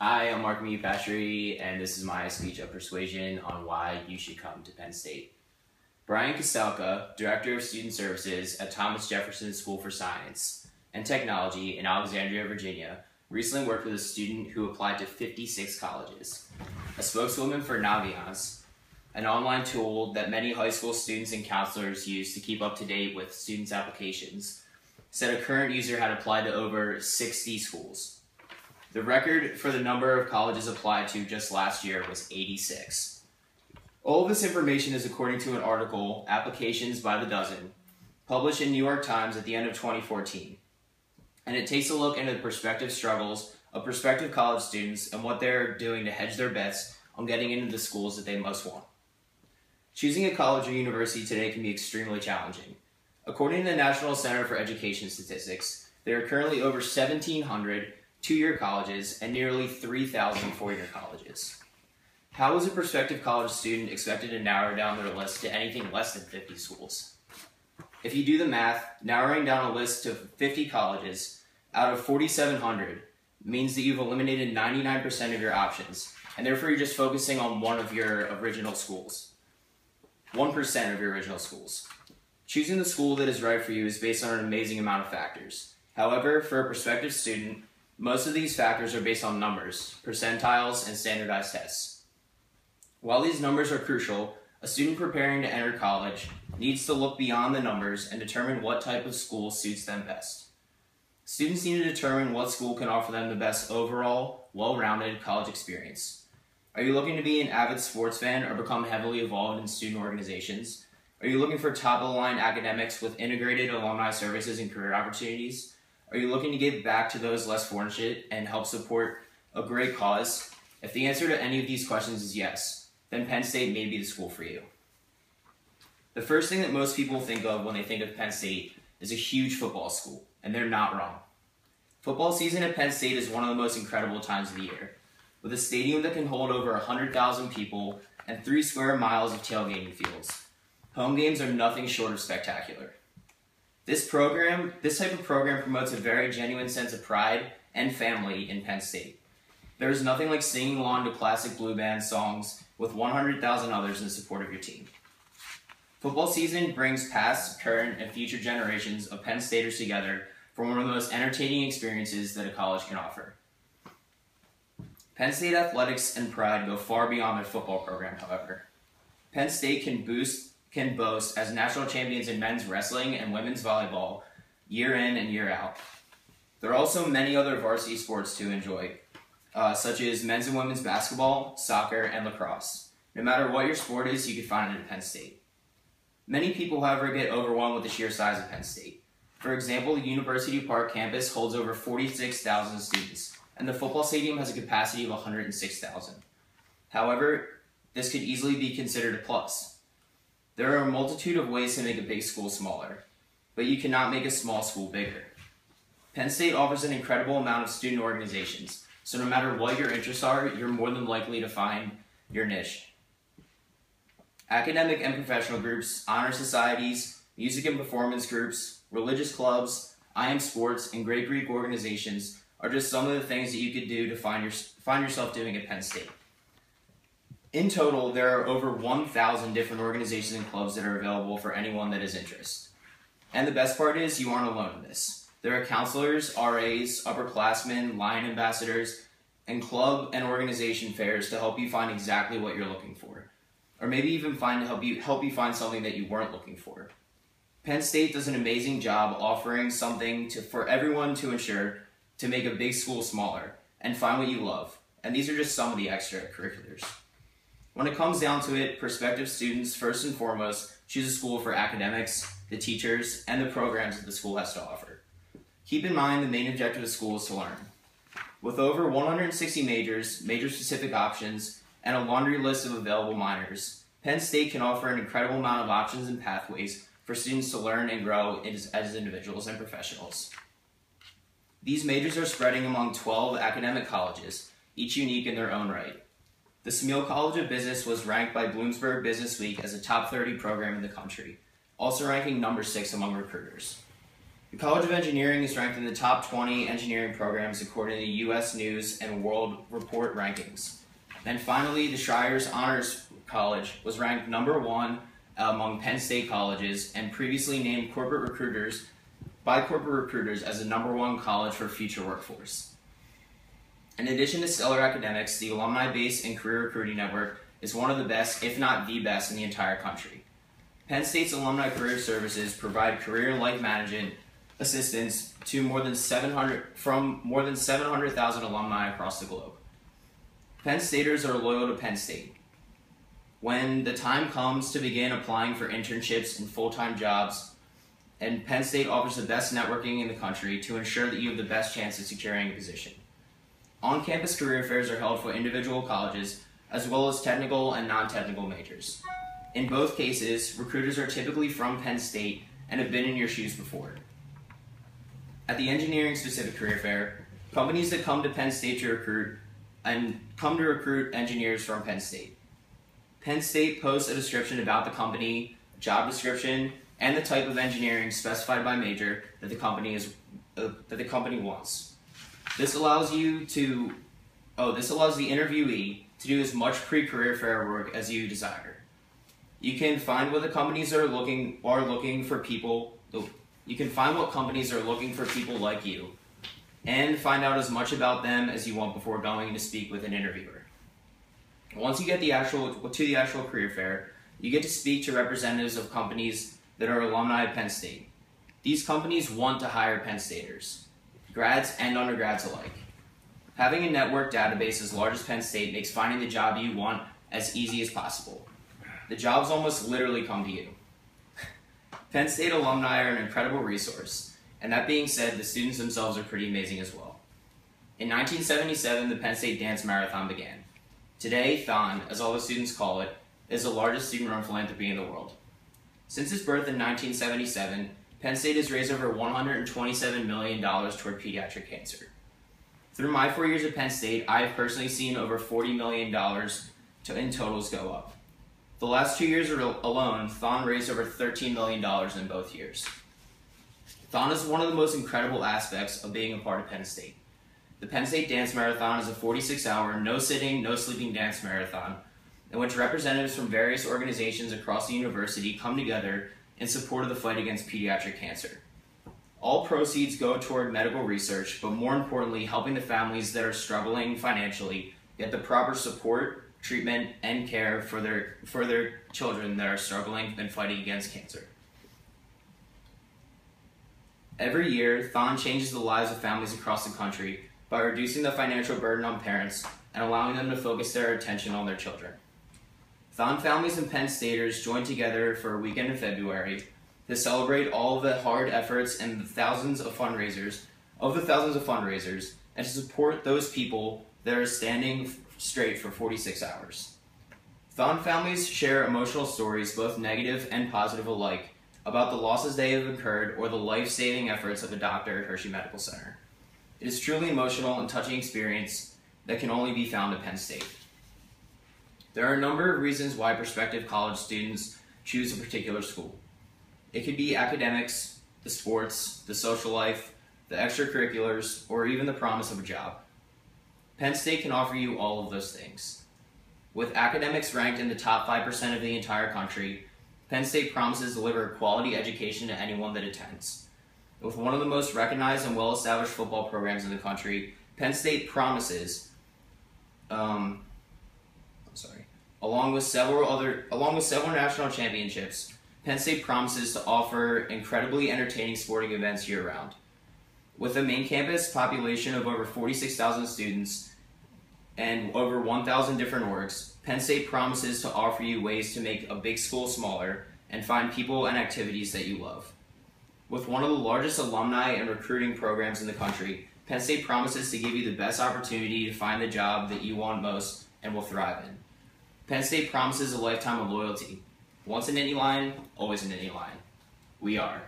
Hi, I'm McGee-Pasceri, and this is my speech of persuasion on why you should come to Penn State. Brian Kostelka, Director of Student Services at Thomas Jefferson School for Science and Technology in Alexandria, Virginia, recently worked with a student who applied to 56 colleges. A spokeswoman for Naviance, an online tool that many high school students and counselors use to keep up to date with students' applications, said a current user had applied to over 60 schools. The record for the number of colleges applied to just last year was 86. All of this information is according to an article, Applications by the Dozen, published in New York Times at the end of 2014. And it takes a look into the prospective struggles of prospective college students and what they're doing to hedge their bets on getting into the schools that they most want. Choosing a college or university today can be extremely challenging. According to the National Center for Education Statistics, there are currently over 1,700 two-year colleges and nearly 3,000 four-year colleges. How is a prospective college student expected to narrow down their list to anything less than 50 schools? If you do the math, narrowing down a list to 50 colleges out of 4,700 means that you've eliminated 99% of your options, and therefore you're just focusing on one of your original schools. 1% of your original schools. Choosing the school that is right for you is based on an amazing amount of factors. However, for a prospective student, most of these factors are based on numbers, percentiles, and standardized tests. While these numbers are crucial, a student preparing to enter college needs to look beyond the numbers and determine what type of school suits them best. Students need to determine what school can offer them the best overall, well-rounded college experience. Are you looking to be an avid sports fan or become heavily involved in student organizations? Are you looking for top-of-the-line academics with integrated alumni services and career opportunities? Are you looking to give back to those less fortunate and help support a great cause? If the answer to any of these questions is yes, then Penn State may be the school for you. The first thing that most people think of when they think of Penn State is a huge football school, and they're not wrong. Football season at Penn State is one of the most incredible times of the year. With a stadium that can hold over 100,000 people and 3 square miles of tailgating fields, home games are nothing short of spectacular. This type of program promotes a very genuine sense of pride and family in Penn State. There is nothing like singing along to classic blue band songs with 100,000 others in support of your team. Football season brings past, current, and future generations of Penn Staters together for one of the most entertaining experiences that a college can offer. Penn State athletics and pride go far beyond their football program, however. Penn State can boast as national champions in men's wrestling and women's volleyball year in and year out. There are also many other varsity sports to enjoy, such as men's and women's basketball, soccer, and lacrosse. No matter what your sport is, you can find it at Penn State. Many people, however, get overwhelmed with the sheer size of Penn State. For example, the University Park campus holds over 46,000 students, and the football stadium has a capacity of 106,000. However, this could easily be considered a plus. There are a multitude of ways to make a big school smaller, but you cannot make a small school bigger. Penn State offers an incredible amount of student organizations, so no matter what your interests are, you're more than likely to find your niche. Academic and professional groups, honor societies, music and performance groups, religious clubs, IM sports, and Great Greek organizations are just some of the things that you could do to find yourself doing at Penn State. In total, there are over 1,000 different organizations and clubs that are available for anyone that is interested. And the best part is, you aren't alone in this. There are counselors, RAs, upperclassmen, Lion ambassadors, and club and organization fairs to help you find exactly what you're looking for. Or maybe even help you find something that you weren't looking for. Penn State does an amazing job offering something for everyone to ensure to make a big school smaller and find what you love. And these are just some of the extracurriculars. When it comes down to it, prospective students, first and foremost, choose a school for academics, the teachers, and the programs that the school has to offer. Keep in mind the main objective of the school is to learn. With over 160 majors, major-specific options, and a laundry list of available minors, Penn State can offer an incredible amount of options and pathways for students to learn and grow as individuals and professionals. These majors are spreading among 12 academic colleges, each unique in their own right. The Smeal College of Business was ranked by Bloomsburg Businessweek as a top 30 program in the country, also ranking number 6 among recruiters. The College of Engineering is ranked in the top 20 engineering programs according to U.S. News and World Report rankings. And finally, the Schreier's Honors College was ranked #1 among Penn State colleges and previously named by corporate recruiters as the #1 college for future workforce. In addition to stellar academics, the alumni base and career recruiting network is one of the best, if not the best, in the entire country. Penn State's Alumni Career Services provide career and life management assistance to more than 700,000 alumni across the globe. Penn Staters are loyal to Penn State. When the time comes to begin applying for internships and full-time jobs, and Penn State offers the best networking in the country to ensure that you have the best chance of securing a position. On-campus career fairs are held for individual colleges, as well as technical and non-technical majors. In both cases, recruiters are typically from Penn State and have been in your shoes before. At the engineering-specific career fair, companies that come to Penn State to recruit engineers from Penn State. Penn State posts a description about the company, job description, and the type of engineering specified by major that the company wants. This allows the interviewee to do as much pre-career fair work as you desire. You can find what companies are looking for people like you, and find out as much about them as you want before going to speak with an interviewer. Once you get to the actual career fair, you get to speak to representatives of companies that are alumni of Penn State. These companies want to hire Penn Staters, grads and undergrads alike. Having a network database as large as Penn State makes finding the job you want as easy as possible. The jobs almost literally come to you. Penn State alumni are an incredible resource, and that being said, the students themselves are pretty amazing as well. In 1977, the Penn State Dance Marathon began. Today, Thon, as all the students call it, is the largest student-run philanthropy in the world. Since its birth in 1977, Penn State has raised over $127 million toward pediatric cancer. Through my 4 years at Penn State, I have personally seen over $40 million in totals go up. The last 2 years alone, Thon raised over $13 million in both years. Thon is one of the most incredible aspects of being a part of Penn State. The Penn State Dance Marathon is a 46-hour, no-sitting, no-sleeping dance marathon in which representatives from various organizations across the university come together in support of the fight against pediatric cancer. All proceeds go toward medical research, but more importantly, helping the families that are struggling financially get the proper support, treatment, and care for their children that are struggling and fighting against cancer. Every year, Thon changes the lives of families across the country by reducing the financial burden on parents and allowing them to focus their attention on their children. Thon families and Penn Staters join together for a weekend in February to celebrate all of the hard efforts and the thousands of fundraisers, and to support those people that are standing straight for 46 hours. Thon families share emotional stories, both negative and positive alike, about the losses they have incurred or the life-saving efforts of a doctor at Hershey Medical Center. It is truly emotional and touching experience that can only be found at Penn State. There are a number of reasons why prospective college students choose a particular school. It could be academics, the sports, the social life, the extracurriculars, or even the promise of a job. Penn State can offer you all of those things. With academics ranked in the top 5% of the entire country, Penn State promises to deliver a quality education to anyone that attends. With one of the most recognized and well-established football programs in the country, Penn State promises, along with several national championships, Penn State promises to offer incredibly entertaining sporting events year-round. With a main campus population of over 46,000 students and over 1,000 different orgs, Penn State promises to offer you ways to make a big school smaller and find people and activities that you love. With one of the largest alumni and recruiting programs in the country, Penn State promises to give you the best opportunity to find the job that you want most and will thrive in. Penn State promises a lifetime of loyalty. Once an Nittany Lion, always a Nittany Lion. We are.